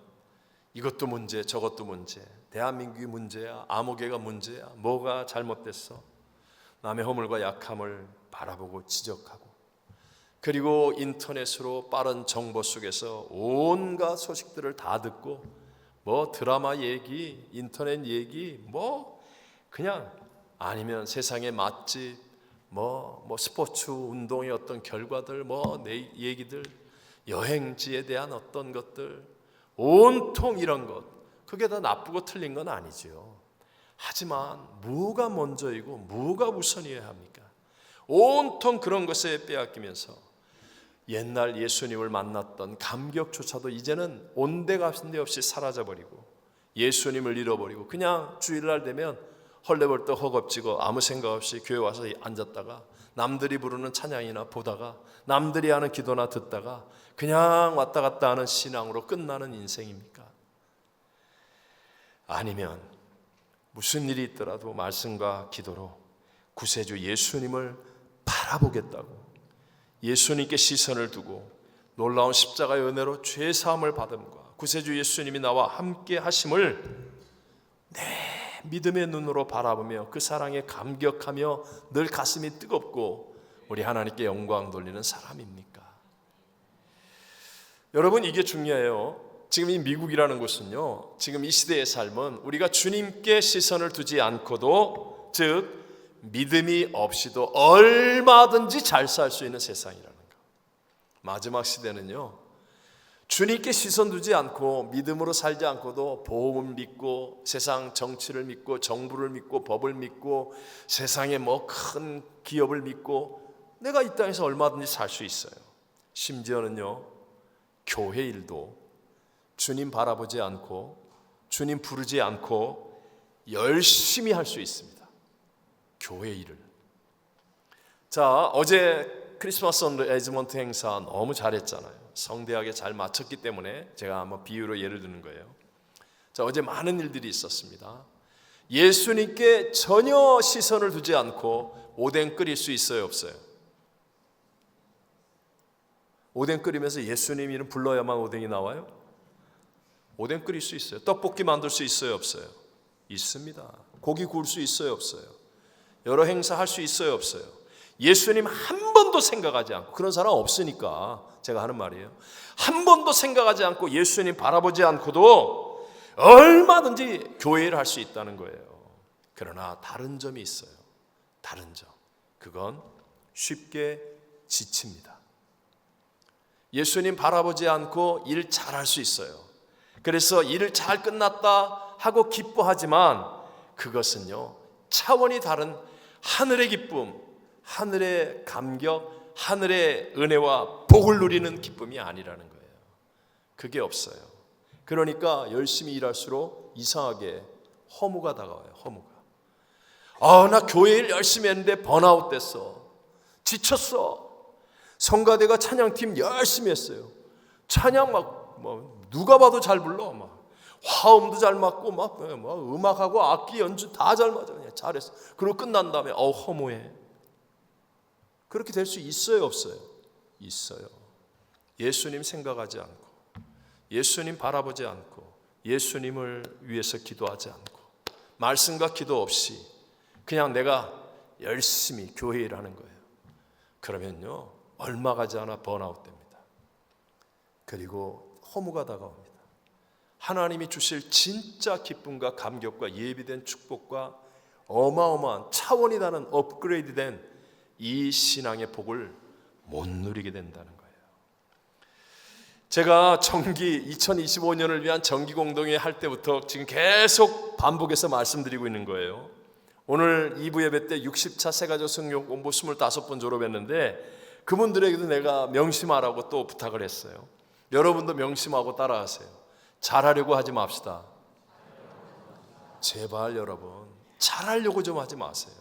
이것도 문제, 저것도 문제, 대한민국이 문제야, 암호계가 문제야, 뭐가 잘못됐어? 남의 허물과 약함을 바라보고 지적하고, 그리고 인터넷으로 빠른 정보 속에서 온갖 소식들을 다 듣고, 뭐 드라마 얘기, 인터넷 얘기, 뭐 그냥 아니면 세상의 맛집, 뭐 스포츠 운동의 어떤 결과들, 내 얘기들, 여행지에 대한 어떤 것들, 온통 이런 것, 그게 다 나쁘고 틀린 건 아니지요. 하지만 뭐가 먼저이고 뭐가 우선이어야 합니까? 온통 그런 것에 빼앗기면서 옛날 예수님을 만났던 감격조차도 이제는 온데간데 없이 사라져버리고 예수님을 잃어버리고 그냥 주일날 되면 헐레벌떡 허겁지겁 아무 생각 없이 교회 와서 앉았다가 남들이 부르는 찬양이나 보다가 남들이 하는 기도나 듣다가 그냥 왔다 갔다 하는 신앙으로 끝나는 인생입니까? 아니면 무슨 일이 있더라도 말씀과 기도로 구세주 예수님을 바라보겠다고 예수님께 시선을 두고 놀라운 십자가의 은혜로 죄 사함을 받음과 구세주 예수님이 나와 함께 하심을 내 믿음의 눈으로 바라보며 그 사랑에 감격하며 늘 가슴이 뜨겁고 우리 하나님께 영광 돌리는 사람입니까? 여러분, 이게 중요해요. 지금 이 미국이라는 곳은요, 지금 이 시대의 삶은 우리가 주님께 시선을 두지 않고도, 즉 믿음이 없이도 얼마든지 잘 살 수 있는 세상이라는 거. 마지막 시대는요, 주님께 시선 두지 않고 믿음으로 살지 않고도 보험을 믿고 세상 정치를 믿고 정부를 믿고 법을 믿고 세상의 큰 기업을 믿고 내가 이 땅에서 얼마든지 살 수 있어요. 심지어는요, 교회 일도 주님 바라보지 않고 주님 부르지 않고 열심히 할 수 있습니다. 교회 일을. 자, 어제 크리스마스 에즈먼트 행사 너무 잘했잖아요. 성대하게 잘 마쳤기 때문에 제가 한번 비유로 예를 드는 거예요. 자, 어제 많은 일들이 있었습니다. 예수님께 전혀 시선을 두지 않고 오뎅 끓일 수 있어요, 없어요? 오뎅 끓이면서 예수님 이름 불러야만 오뎅이 나와요? 오뎅 끓일 수 있어요. 떡볶이 만들 수 있어요, 없어요? 있습니다. 고기 구울 수 있어요, 없어요? 여러 행사 할 수 있어요, 없어요? 예수님 한 번도 생각하지 않고, 그런 사람 없으니까 제가 하는 말이에요. 한 번도 생각하지 않고 예수님 바라보지 않고도 얼마든지 교회를 할 수 있다는 거예요. 그러나 다른 점이 있어요. 다른 점. 그건 쉽게 지칩니다. 예수님 바라보지 않고 일 잘할 수 있어요. 그래서 일 잘 끝났다 하고 기뻐하지만 그것은요, 차원이 다른 하늘의 기쁨, 하늘의 감격, 하늘의 은혜와 복을 누리는 기쁨이 아니라는 거예요. 그게 없어요. 그러니까 열심히 일할수록 이상하게 허무가 다가와요. 허무가. 나 교회 일 열심히 했는데 번아웃 됐어. 지쳤어. 성가대가 찬양팀 열심히 했어요. 찬양 누가 봐도 잘 불러. 화음도 잘 맞고 음악하고 악기 연주 다 잘 맞아. 그냥 잘했어. 그리고 끝난 다음에 허무해. 그렇게 될 수 있어요, 없어요? 있어요. 예수님 생각하지 않고 예수님 바라보지 않고 예수님을 위해서 기도하지 않고 말씀과 기도 없이 그냥 내가 열심히 교회 일하는 거예요. 그러면요, 얼마 가지 않아 번아웃 됩니다. 그리고 허무가 다가옵니다. 하나님이 주실 진짜 기쁨과 감격과 예비된 축복과 어마어마한 차원이 다른 업그레이드된 이 신앙의 복을 못 누리게 된다는 거예요. 제가 2025년을 위한 정기공동회 할 때부터 지금 계속 반복해서 말씀드리고 있는 거예요. 오늘 2부 예배 때 60차 새가족 성경 공부 25번 졸업했는데 그분들에게도 내가 명심하라고 또 부탁을 했어요. 여러분도 명심하고 따라하세요. 잘하려고 하지 맙시다. 제발 여러분, 잘하려고 좀 하지 마세요.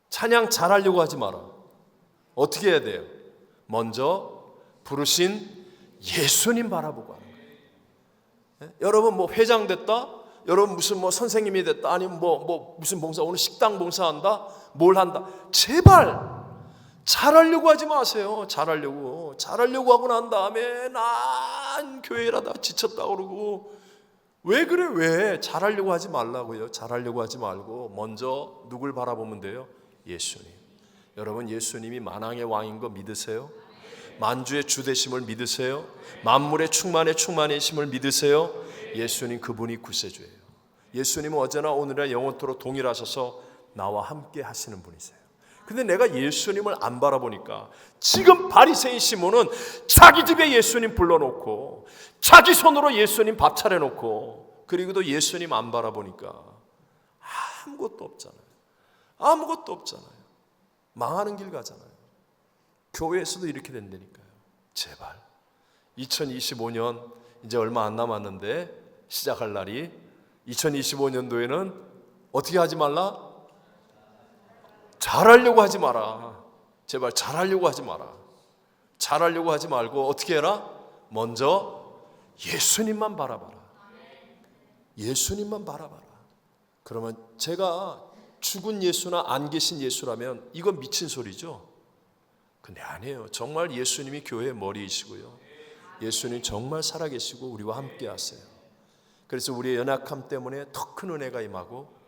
찬양 잘하려고 하지 마라. 어떻게 해야 돼요? 먼저 부르신 예수님 바라보고 하는 거예요. 네? 여러분 회장 됐다? 여러분 무슨 선생님이 됐다? 아니면 무슨 봉사, 오늘 식당 봉사한다? 뭘 한다? 제발 잘하려고 하지 마세요. 잘하려고 하고 난 다음에 난 교회 일하다 지쳤다 그러고 왜 그래? 왜? 잘하려고 하지 말라고요. 잘하려고 하지 말고 먼저 누굴 바라보면 돼요? 예수님. 여러분, 예수님이 만왕의 왕인 거 믿으세요? 만주의 주 되심을 믿으세요? 만물의 충만의 충만이심을 믿으세요? 예수님 그분이 구세주예요. 예수님은 어제나 오늘이나 영원토록 동일하셔서 나와 함께 하시는 분이세요. 근데 내가 예수님을 안 바라보니까 지금 바리새인 시몬은 자기 집에 예수님 불러놓고 자기 손으로 예수님 밥 차려놓고 그리고도 예수님 안 바라보니까 아무것도 없잖아요. 아무것도 없잖아요. 망하는 길 가잖아요. 교회에서도 이렇게 된다니까요. 제발 2025년 이제 얼마 안 남았는데 시작할 날이 2025년도에는 어떻게 하지 말라? 잘하려고 하지 마라. 제발 잘하려고 하지 마라. 잘하려고 하지 말고 어떻게 해라? 먼저 예수님만 바라봐라. 예수님만 바라봐라. 그러면 제가 죽은 예수나 안 계신 예수라면 이건 미친 소리죠. 근데 아니에요. 정말 예수님이 교회의 머리이시고요. 예수님 정말 살아계시고 우리와 함께 하세요. 그래서 우리의 연약함 때문에 더 큰 은혜가 임하고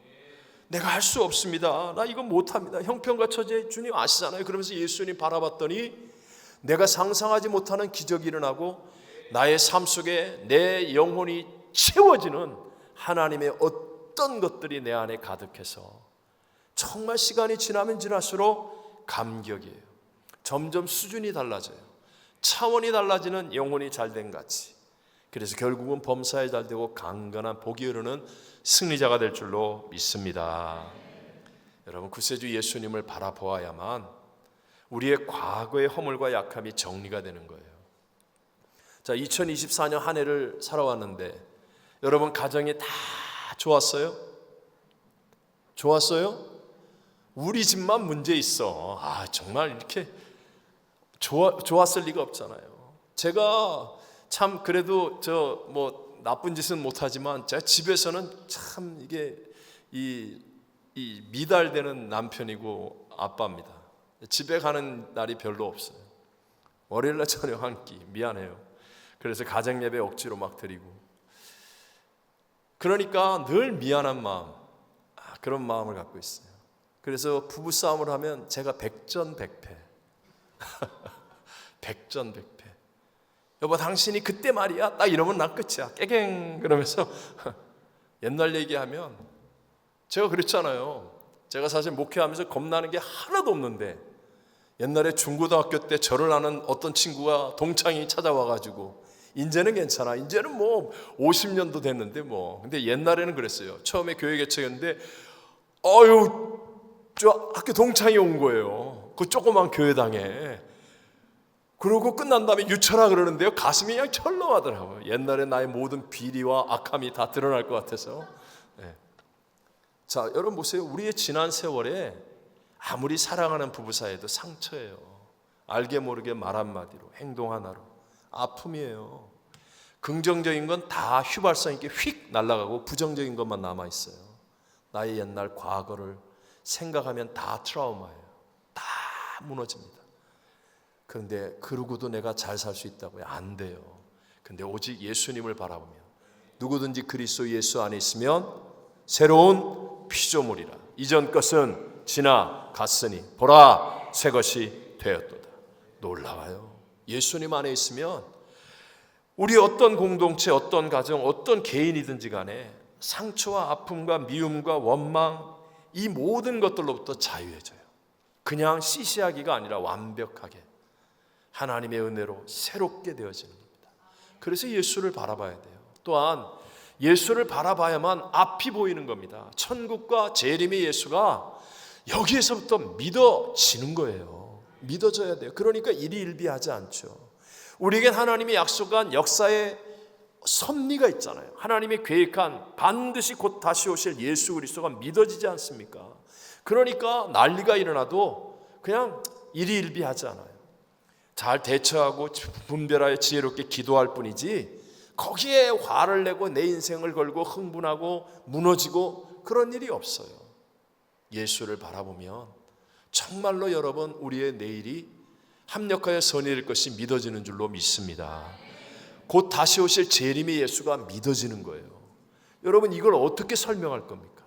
내가 할 수 없습니다. 나 이거 못합니다. 형편과 처지에 주님 아시잖아요. 그러면서 예수님 바라봤더니 내가 상상하지 못하는 기적이 일어나고 나의 삶 속에 내 영혼이 채워지는 하나님의 어떤 것들이 내 안에 가득해서 정말 시간이 지나면 지날수록 감격이에요. 점점 수준이 달라져요. 차원이 달라지는 영혼이 잘된 같이. 그래서 결국은 범사에 잘되고 강건한 복이 흐르는 승리자가 될 줄로 믿습니다. 여러분 구세주 예수님을 바라보아야만 우리의 과거의 허물과 약함이 정리가 되는 거예요. 자, 2024년 한 해를 살아왔는데 여러분 가정이 다 좋았어요? 좋았어요? 우리 집만 문제 있어. 정말 이렇게 좋았을 리가 없잖아요. 제가 참 그래도 나쁜 짓은 못하지만 제가 집에서는 참 이게 이 미달되는 남편이고 아빠입니다. 집에 가는 날이 별로 없어요. 월요일날 저녁 한 끼 미안해요. 그래서 가정 예배 억지로 막 드리고 그러니까 늘 미안한 마음 그런 마음을 갖고 있어요. 그래서 부부싸움을 하면 제가 백전백패 백전백패. 여보 당신이 그때 말이야 딱 이러면 난 끝이야 깨갱 그러면서 옛날 얘기하면 제가 그랬잖아요. 제가 사실 목회하면서 겁나는 게 하나도 없는데 옛날에 중고등학교 때 저를 아는 어떤 친구가 동창이 찾아와가지고 이제는 괜찮아 이제는 뭐 50년도 됐는데 뭐 근데 옛날에는 그랬어요. 처음에 교회 개척했는데 저 학교 동창이 온 거예요. 그 조그만 교회당에. 그러고 끝난 다음에 유쳐라 그러는데요. 가슴이 그냥 철렁하더라고요. 옛날에 나의 모든 비리와 악함이 다 드러날 것 같아서. 네. 자, 여러분 보세요. 우리의 지난 세월에 아무리 사랑하는 부부 사이에도 상처예요. 알게 모르게 말 한마디로, 행동 하나로 아픔이에요. 긍정적인 건 다 휘발성 있게 휙 날아가고 부정적인 것만 남아있어요. 나의 옛날 과거를 생각하면 다 트라우마예요. 다 무너집니다. 그런데 그러고도 내가 잘 살 수 있다고요? 안 돼요. 근데 오직 예수님을 바라보면 누구든지 그리스도 예수 안에 있으면 새로운 피조물이라. 이전 것은 지나갔으니 보라 새 것이 되었도다. 놀라워요. 예수님 안에 있으면 우리 어떤 공동체, 어떤 가정, 어떤 개인이든지 간에 상처와 아픔과 미움과 원망 이 모든 것들로부터 자유해져요. 그냥 시시하기가 아니라 완벽하게 하나님의 은혜로 새롭게 되어지는 겁니다. 그래서 예수를 바라봐야 돼요. 또한 예수를 바라봐야만 앞이 보이는 겁니다. 천국과 재림의 예수가 여기에서부터 믿어지는 거예요. 믿어져야 돼요. 그러니까 일희일비하지 않죠. 우리에겐 하나님이 약속한 역사의 섭리가 있잖아요. 하나님이 계획한 반드시 곧 다시 오실 예수 그리스도가 믿어지지 않습니까? 그러니까 난리가 일어나도 그냥 일희일비하지 않아요. 잘 대처하고 분별하여 지혜롭게 기도할 뿐이지 거기에 화를 내고 내 인생을 걸고 흥분하고 무너지고 그런 일이 없어요. 예수를 바라보면 정말로 여러분 우리의 내일이 합력하여 선이 될 것이 믿어지는 줄로 믿습니다. 곧 다시 오실 재림의 예수가 믿어지는 거예요. 여러분 이걸 어떻게 설명할 겁니까?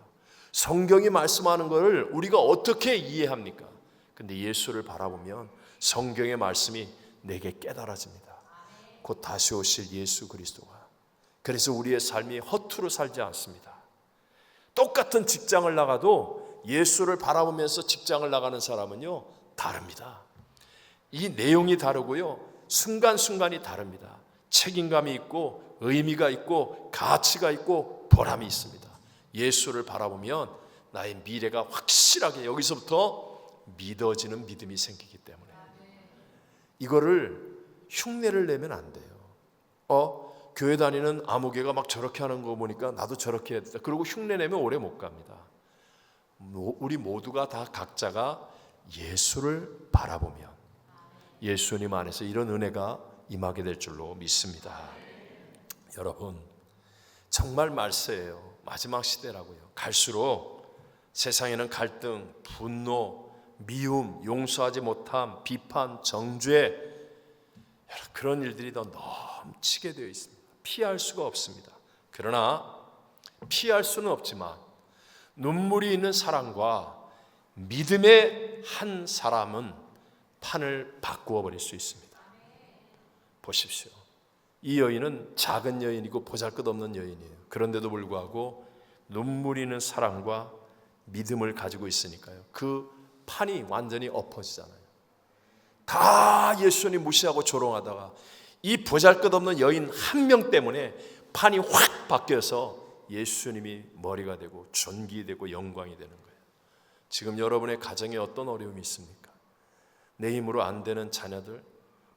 성경이 말씀하는 것을 우리가 어떻게 이해합니까? 근데 예수를 바라보면 성경의 말씀이 내게 깨달아집니다. 곧 다시 오실 예수 그리스도가. 그래서 우리의 삶이 허투루 살지 않습니다. 똑같은 직장을 나가도 예수를 바라보면서 직장을 나가는 사람은요 다릅니다. 이 내용이 다르고요, 순간순간이 다릅니다. 책임감이 있고 의미가 있고 가치가 있고 보람이 있습니다. 예수를 바라보면 나의 미래가 확실하게 여기서부터 믿어지는 믿음이 생기기 때문에 이거를 흉내를 내면 안 돼요. 교회 다니는 아무개가 막 저렇게 하는 거 보니까 나도 저렇게 해야 된다. 그리고 흉내 내면 오래 못 갑니다. 우리 모두가 다 각자가 예수를 바라보면 예수님 안에서 이런 은혜가 임하게 될 줄로 믿습니다. 여러분, 정말 말세예요. 마지막 시대라고요. 갈수록 세상에는 갈등, 분노, 미움, 용서하지 못함, 비판, 정죄, 그런 일들이 더 넘치게 되어 있습니다. 피할 수가 없습니다. 그러나 피할 수는 없지만 눈물이 있는 사랑과 믿음의 한 사람은 판을 바꾸어 버릴 수 있습니다. 보십시오. 이 여인은 작은 여인이고 보잘것없는 여인이에요. 그런데도 불구하고 눈물이 있는 사랑과 믿음을 가지고 있으니까요, 그 판이 완전히 엎어지잖아요. 다 예수님 무시하고 조롱하다가 이 보잘것없는 여인 한 명 때문에 판이 확 바뀌어서 예수님이 머리가 되고 존귀 되고 영광이 되는 거예요. 지금 여러분의 가정에 어떤 어려움이 있습니까? 내 힘으로 안 되는 자녀들,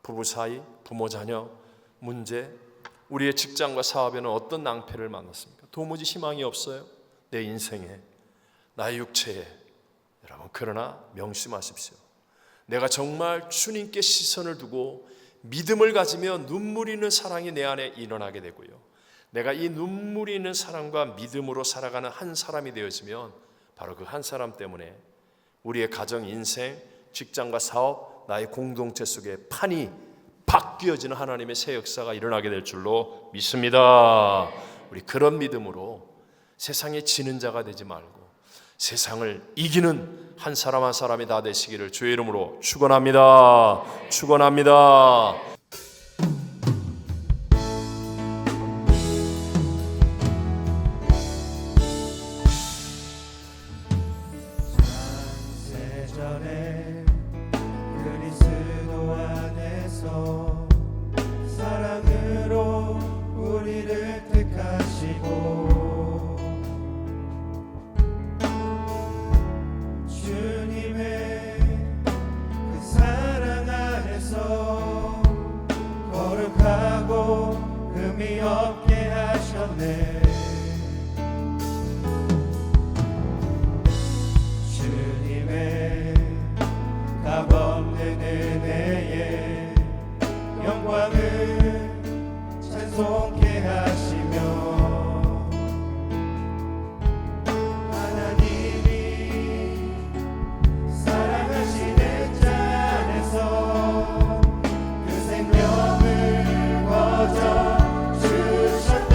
부부 사이, 부모 자녀 문제, 우리의 직장과 사업에는 어떤 낭패를 만났습니까? 도무지 희망이 없어요. 내 인생에, 나의 육체에. 여러분, 그러나 명심하십시오. 내가 정말 주님께 시선을 두고 믿음을 가지며 눈물이 있는 사랑이 내 안에 일어나게 되고요, 내가 이 눈물이 있는 사랑과 믿음으로 살아가는 한 사람이 되어지면 바로 그 한 사람 때문에 우리의 가정, 인생, 직장과 사업, 나의 공동체 속에 판이 바뀌어지는 하나님의 새 역사가 일어나게 될 줄로 믿습니다. 우리 그런 믿음으로 세상에 지는 자가 되지 말고 세상을 이기는 한 사람 한 사람이 다 되시기를 주의 이름으로 축원합니다. 축원합니다. 세전에 그리스도 안에서 사랑으로 우리를 택하시고 주님의 그 사랑 안에서 거룩하고 흠이 없게 하셨네. 주님의 값없는 은혜에 영광을 찬송케 하시며 하나님이 사랑하시는 자 안에서 그 생명을 거저 주셨네.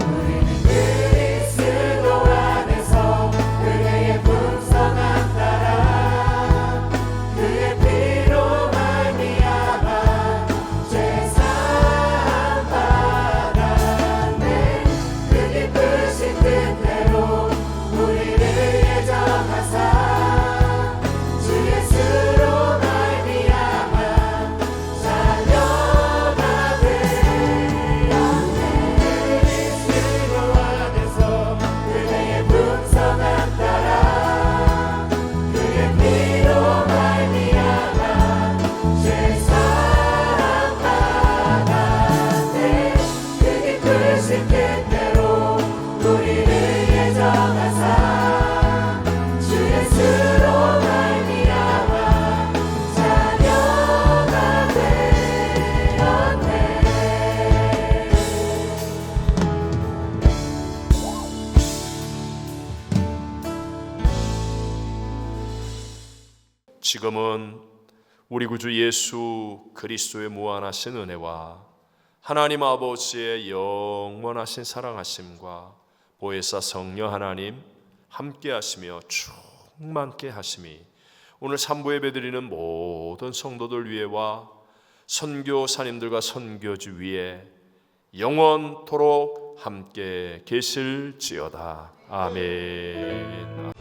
우리는 그리스도 안에서 은혜의 풍성함 따라 그의 피로 말미암아 죄 사함 받았네. 그 기쁘신 뜻대로 우리를 예정하사 주 예수로 말미암아 자녀가 되었네. 그리스도 안에서 은혜의 풍성함 따라 그의 피로 말미암아 죄 사함 받았네. 그 기쁘신 뜻대로 우리를 예정하사 주 예수로 말미암아 자녀가 되었네. 지금은 우리 구주 예수 그리스도의 무한하신 은혜와 하나님 아버지의 영원하신 사랑하심과 보혜사 성령 하나님 함께 하시며 충만케 하심이 오늘 3부 예배드리는 모든 성도들 위에와 선교사님들과 선교주 위에 영원토록 함께 계실지어다. 아멘.